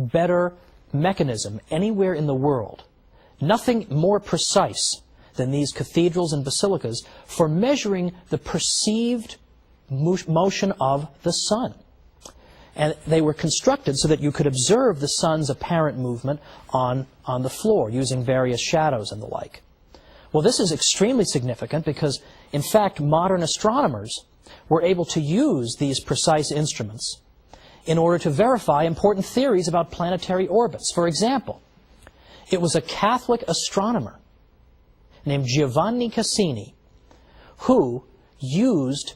better mechanism anywhere in the world, nothing more precise than these cathedrals and basilicas for measuring the perceived motion of the sun. And they were constructed so that you could observe the sun's apparent movement on the floor using various shadows and the like. Well, this is extremely significant because, in fact, modern astronomers were able to use these precise instruments in order to verify important theories about planetary orbits. For example, it was a Catholic astronomer named Giovanni Cassini who used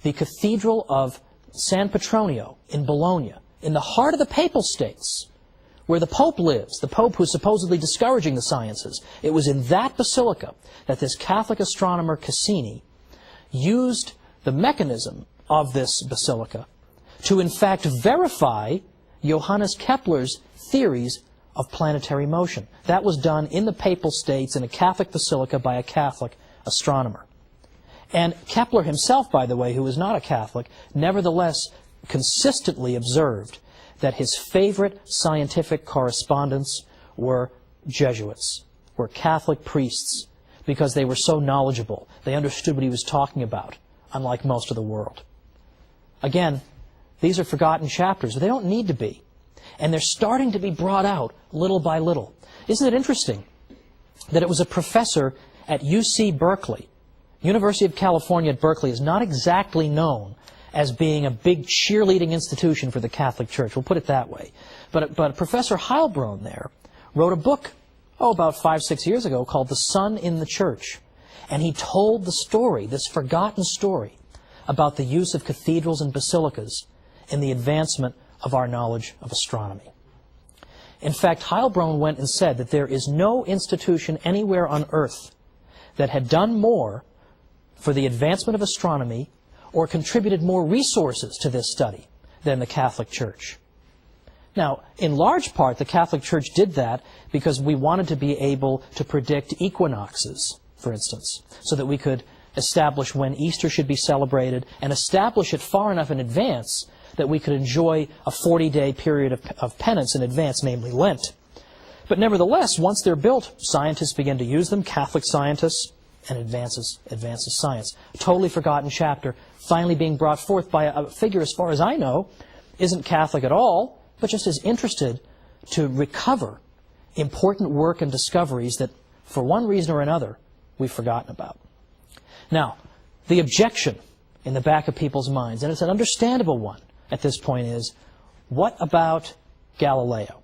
the Cathedral of San Petronio in Bologna, in the heart of the Papal States, where the Pope lives, the Pope who's supposedly discouraging the sciences. It was in that basilica that this Catholic astronomer Cassini used the mechanism of this basilica to in fact verify Johannes Kepler's theories of planetary motion. That was done in the Papal States in a Catholic basilica by a Catholic astronomer. And Kepler himself, by the way, who was not a Catholic, nevertheless consistently observed that his favorite scientific correspondents were Jesuits, were Catholic priests, because they were so knowledgeable. They understood what he was talking about, unlike most of the world. Again, these are forgotten chapters. They don't need to be. And they're starting to be brought out little by little. Isn't it interesting that it was a professor at UC Berkeley? University of California at Berkeley is not exactly known as being a big cheerleading institution for the Catholic Church. We'll put it that way. But Professor Heilbronn there wrote a book, about 5-6 years ago, called The Sun in the Church. And he told the story, this forgotten story, about the use of cathedrals and basilicas in the advancement of our knowledge of astronomy. In fact, Heilbronn went and said that there is no institution anywhere on earth that had done more for the advancement of astronomy or contributed more resources to this study than the Catholic Church. Now, in large part, the Catholic Church did that because we wanted to be able to predict equinoxes, for instance, so that we could establish when Easter should be celebrated and establish it far enough in advance that we could enjoy a 40-day period of penance in advance, namely Lent. But nevertheless, once they're built, scientists begin to use them, Catholic scientists, and advances science. A totally forgotten chapter, finally being brought forth by a figure, as far as I know, isn't Catholic at all, but just is interested to recover important work and discoveries that, for one reason or another, we've forgotten about. Now, the objection in the back of people's minds, and it's an understandable one at this point, is, what about Galileo?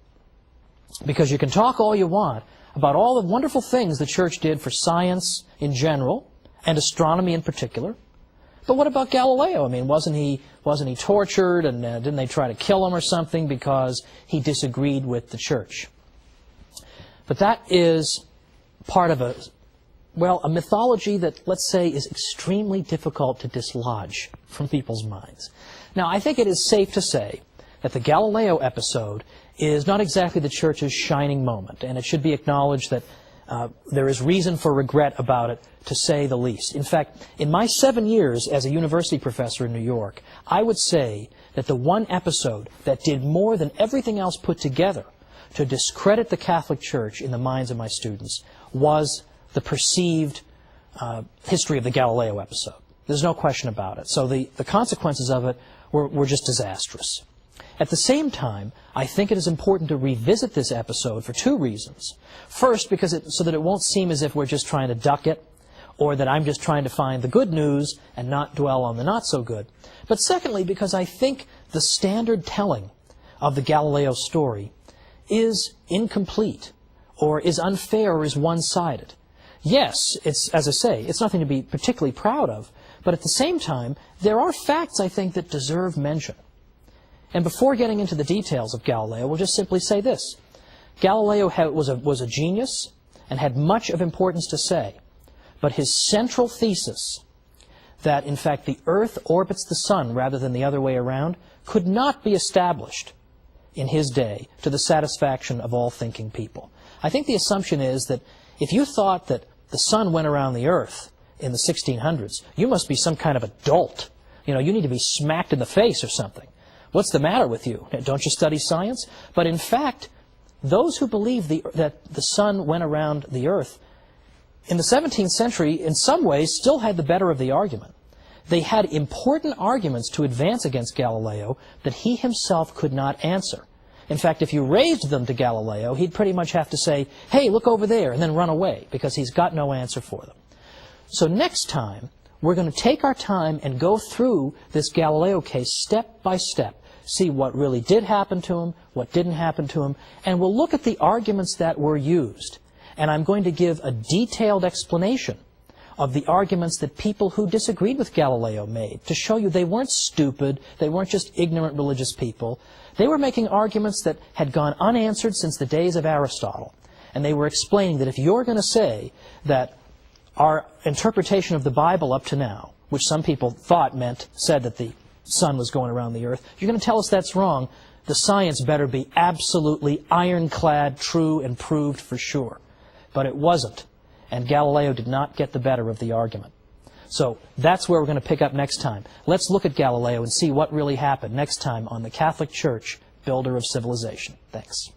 Because you can talk all you want about all the wonderful things the Church did for science in general, and astronomy in particular. But what about Galileo? I mean, wasn't he tortured, and didn't they try to kill him or something because he disagreed with the Church? But that is part of a mythology that, let's say, is extremely difficult to dislodge from people's minds. Now, I think it is safe to say that the Galileo episode is not exactly the Church's shining moment, and it should be acknowledged that there is reason for regret about it, to say the least. In fact, in my 7 years as a university professor in New York, I would say that the one episode that did more than everything else put together to discredit the Catholic Church in the minds of my students was the perceived history of the Galileo episode. There's no question about it. So the consequences of it were just disastrous. At the same time, I think it is important to revisit this episode for two reasons. First, so that it won't seem as if we're just trying to duck it, or that I'm just trying to find the good news and not dwell on the not so good. But secondly, because I think the standard telling of the Galileo story is incomplete, or is unfair, or is one-sided. Yes, it's, as I say, it's nothing to be particularly proud of, but at the same time, there are facts, I think, that deserve mention. And before getting into the details of Galileo, we'll just simply say this. Galileo was a genius and had much of importance to say, but his central thesis, that in fact the Earth orbits the Sun rather than the other way around, could not be established in his day to the satisfaction of all thinking people. I think the assumption is that if you thought that the Sun went around the Earth in the 1600s, you must be some kind of a dolt. You know, you need to be smacked in the face or something. What's the matter with you? Don't you study science? But in fact, those who believe that the sun went around the earth in the 17th century, in some ways, still had the better of the argument. They had important arguments to advance against Galileo that he himself could not answer. In fact, if you raised them to Galileo, he'd pretty much have to say, hey, look over there, and then run away, because he's got no answer for them. So next time, we're going to take our time and go through this Galileo case step by step, see what really did happen to him, what didn't happen to him, and we'll look at the arguments that were used. And I'm going to give a detailed explanation of the arguments that people who disagreed with Galileo made, to show you they weren't stupid, they weren't just ignorant religious people. They were making arguments that had gone unanswered since the days of Aristotle. And they were explaining that if you're going to say that our interpretation of the Bible up to now, which some people said that the sun was going around the earth, you're going to tell us that's wrong, the science better be absolutely ironclad, true, and proved for sure. But it wasn't. And Galileo did not get the better of the argument. So that's where we're going to pick up next time. Let's look at Galileo and see what really happened next time on The Catholic Church, Builder of Civilization. Thanks.